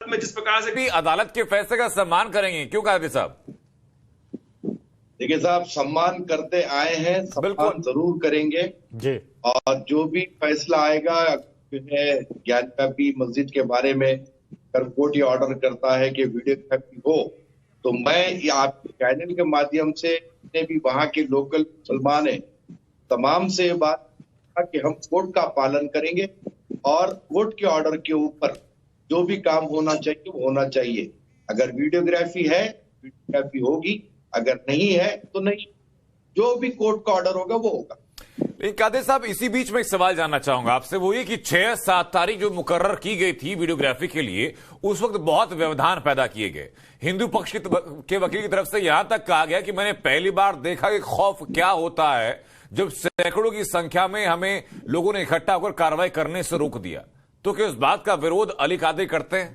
में जिस प्रकार से भी अदालत के फैसले का सम्मान करेंगे, क्यों कादरी साहब? देखिए साहब, सम्मान करते आए हैं, बिल्कुल सम्मान जरूर करेंगे। जी। और जो भी फैसला आएगा जो है ज्ञानव्यापी मस्जिद के बारे में, अगर कोर्ट ये ऑर्डर करता है कि वीडियोग्राफी हो, तो मैं आपके चैनल के माध्यम से जितने भी वहां के लोकल मुसलमान हैं तमाम से ये बात कि हम कोर्ट का पालन करेंगे और कोर्ट के ऑर्डर के ऊपर जो भी काम होना चाहिए वो होना चाहिए। अगर वीडियोग्राफी है, वीडियोग्राफी होगी, अगर नहीं है तो नहीं। जो भी कोर्ट का ऑर्डर होगा वो होगा। लेकिन कादिर साहब, इसी बीच में एक सवाल जानना चाहूंगा आपसे, वो ये कि 6-7 तारीख जो मुकर्रर की गई थी वीडियोग्राफी के लिए, उस वक्त बहुत व्यवधान पैदा किए गए। हिंदू पक्ष के वकील की तरफ से यहां तक कहा गया कि मैंने पहली बार देखा कि खौफ क्या होता है जब सैकड़ों की संख्या में हमें लोगों ने इकट्ठा होकर कार्रवाई करने से रोक दिया। तो क्या उस बात का विरोध अली कादरी करते हैं?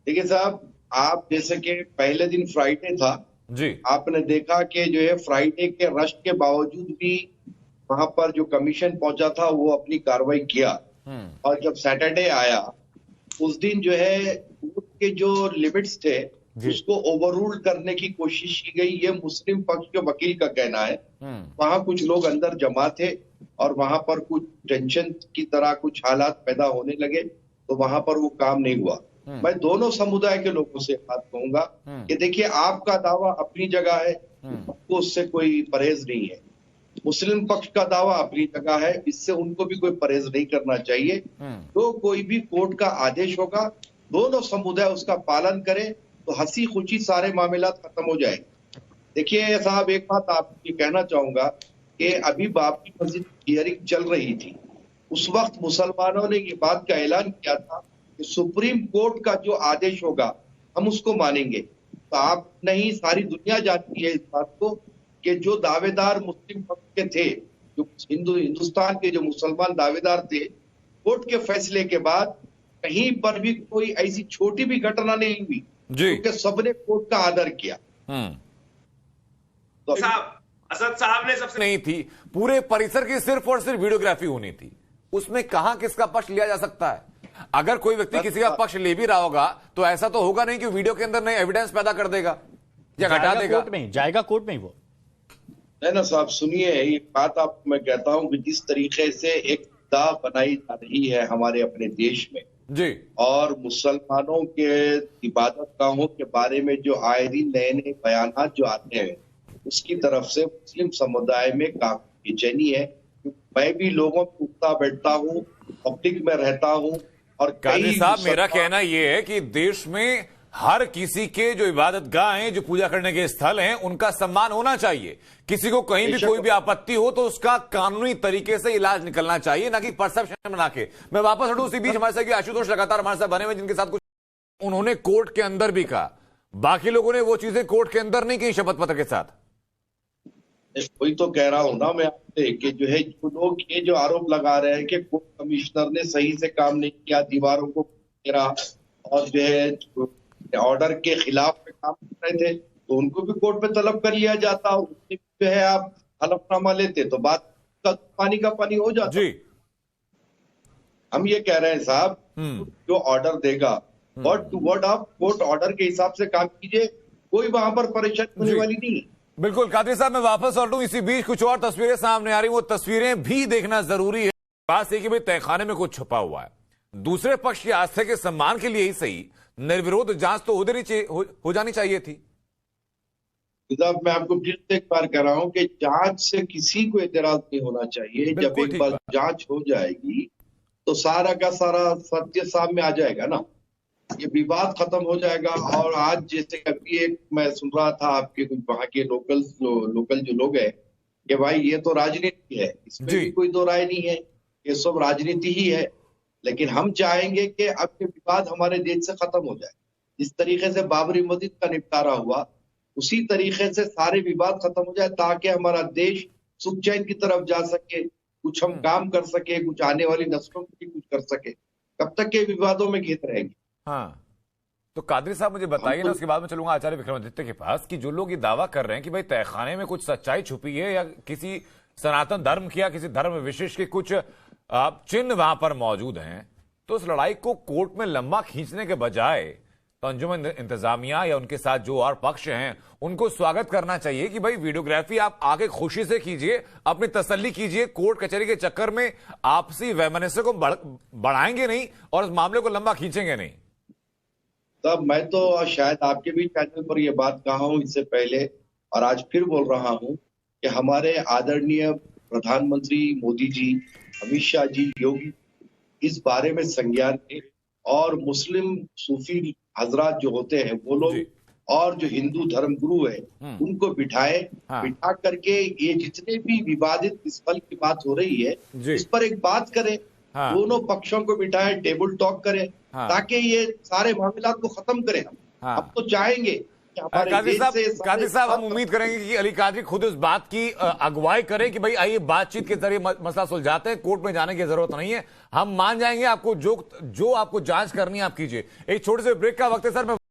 देखिए साहब, आप जैसे कि पहले दिन फ्राइडे था जी, आपने देखा कि जो है फ्राइडे के रश के बावजूद भी वहां पर जो कमीशन पहुंचा था वो अपनी कार्रवाई किया। और जब सैटरडे आया उस दिन जो है कोर्ट के जो लिमिट्स थे उसको ओवररूल करने की कोशिश की गई, ये मुस्लिम पक्ष के वकील का कहना है। वहां कुछ लोग अंदर जमा थे और वहां पर कुछ टेंशन की तरह कुछ हालात पैदा होने लगे, तो वहां पर वो काम नहीं हुआ। मैं दोनों समुदाय के लोगों से बात कहूंगा कि देखिए, आपका दावा अपनी जगह है, आपको उससे कोई परहेज नहीं है। मुस्लिम पक्ष का दावा अपनी जगह है, इससे उनको भी कोई परहेज नहीं करना चाहिए। तो कोई भी कोर्ट का आदेश होगा, दोनों समुदाय उसका पालन करें तो हंसी खुशी सारे मामला खत्म हो जाएंगे। देखिए साहब, एक बात आपको कहना चाहूंगा कि अभी बाबरी मस्जिद हियरिंग चल रही थी, उस वक्त मुसलमानों ने ये बात का ऐलान किया था कि सुप्रीम कोर्ट का जो आदेश होगा हम उसको मानेंगे। तो आप नहीं, सारी दुनिया जानती है इस बात को कि जो दावेदार मुस्लिम पक्ष के थे, जो हिंदुस्तान के जो मुसलमान दावेदार थे, कोर्ट के फैसले के बाद कहीं पर भी कोई ऐसी छोटी भी घटना नहीं हुई क्योंकि सबने कोर्ट का आदर किया। तो असद साहब ने सबसे नहीं थी, पूरे परिसर की सिर्फ और सिर्फ वीडियोग्राफी होनी थी। उसमें कहां किसका पक्ष लिया जा सकता है? अगर कोई व्यक्ति किसी का पक्ष ले भी रहा होगा तो ऐसा तो होगा नहीं कि वीडियो के अंदर नए एविडेंस पैदा कर देगा या घटा देगा। कोर्ट में जाएगा, कोर्ट में वो नहीं ना साहब, सुनिए, ये बात आपको मैं कहता हूं कि जिस तरीके से एक दाव बनाई जा रही है हमारे अपने देश में जी, और मुसलमानों के इबादत गाहों के बारे में जो आए दिन नए नए बयान जो आते हैं, उसकी तरफ से मुस्लिम समुदाय में काफी बेचैनी है। मैं भी लोगों में उठता बैठता हूँ, पब्लिक में रहता हूँ, और कादरी साहब, मेरा कहना यह है कि देश में हर किसी के जो इबादत गाह हैं, जो पूजा करने के स्थल हैं, उनका सम्मान होना चाहिए। किसी को कहीं भी कोई भी आपत्ति हो तो उसका कानूनी तरीके से इलाज निकलना चाहिए, ना कि परसेप्शन बना के। मैं वापस हटूं, उसी बीच हमारे साथ आशुतोष लगातार हमारे साथ बने हुए, जिनके साथ कुछ उन्होंने कोर्ट के अंदर भी कहा, बाकी लोगों ने वो चीजें कोर्ट के अंदर नहीं की शपथ पत्र के साथ। वही तो कह रहा हूं ना मैं आपसे कि जो है जो लोग ये जो आरोप लगा रहे हैं कि कोर्ट कमिश्नर ने सही से काम नहीं किया, दीवारों को घेरा और जो है ऑर्डर के खिलाफ में काम कर रहे थे, तो उनको भी कोर्ट में तलब कर लिया जाता और उसमें जो है आप हलफनामा लेते तो बात का पानी का पानी हो जाता जी। हम ये कह रहे हैं साहब, जो ऑर्डर देगा वर्ड टू वर्ड आप कोर्ट ऑर्डर के हिसाब से काम कीजिए, कोई वहां पर परेशानी होने वाली नहीं है। बिल्कुल कादरी साहब, मैं वापस लौटूं, इसी बीच कुछ और तस्वीरें सामने आ रही, वो तस्वीरें भी देखना जरूरी है। बात है कि भाई तहखाने में कुछ छुपा हुआ है। दूसरे पक्ष की आस्था के सम्मान के लिए ही सही, निर्विरोध जांच तो हो जानी चाहिए थी। साहब, मैं आपको फिर से एक बार कह रहा हूं कि जांच से किसी को एतराज नहीं होना चाहिए। जब एक बार जांच हो जाएगी तो सारा का सारा सत्य सामने आ जाएगा ना, ये विवाद खत्म हो जाएगा। और आज जैसे अभी एक मैं सुन रहा था आपके कुछ वहां के लोकल जो लोग हैं कि भाई ये तो राजनीति है, इसमें भी कोई दो राय नहीं है, ये सब राजनीति ही है। लेकिन हम चाहेंगे कि अब ये विवाद हमारे देश से खत्म हो जाए। जिस तरीके से बाबरी मस्जिद का निपटारा हुआ उसी तरीके से सारे विवाद खत्म हो जाए, ताकि हमारा देश सुख चैन की तरफ जा सके, कुछ हम काम कर सके, कुछ आने वाली नस्लों के लिए कुछ कर सके। कब तक के विवादों में घिर रहेंगे। हाँ, तो कादरी साहब मुझे बताइए ना, उसके बाद में चलूंगा आचार्य विक्रमादित्य के पास, कि जो लोग ये दावा कर रहे हैं कि भाई तहखाने में कुछ सच्चाई छुपी है या किसी सनातन धर्म की या किसी धर्म विशेष के कुछ चिन्ह वहां पर मौजूद हैं, तो उस लड़ाई को कोर्ट में लंबा खींचने के बजाय तो अंजुमन इंतजामिया या उनके साथ जो और पक्ष हैं उनको स्वागत करना चाहिए कि भाई वीडियोग्राफी आप आगे खुशी से कीजिए, अपनी तसल्ली कीजिए। कोर्ट कचहरी के चक्कर में आपसी वैमनस्य को बढ़ाएंगे नहीं और इस मामले को लंबा खींचेंगे नहीं। तब मैं तो शायद आपके भी चैनल पर यह बात कहा हूं इससे पहले और आज फिर बोल रहा हूं कि हमारे आदरणीय प्रधानमंत्री मोदी जी, अमित शाह जी, योगी इस बारे में संज्ञान लें और मुस्लिम सूफी हजरात जो होते हैं वो लोग और जो हिंदू धर्म गुरु है उनको बिठाए, बिठा करके ये जितने भी विवादित इस पल की बात हो रही है इस पर एक बात करें, दोनों पक्षों को बिठाए, टेबल टॉक करें ताकि ये सारे मामला को खत्म करें। हम तो चाहेंगे कादिर साहब, हम उम्मीद करेंगे कि अली कादरी खुद इस बात की अगुवाई करें कि भाई आइए बातचीत के जरिए मसला सुलझाते हैं, कोर्ट में जाने की जरूरत नहीं है, हम मान जाएंगे। आपको जो आपको जांच करनी है आप कीजिए। एक छोटे से ब्रेक का वक्त है सर। मैं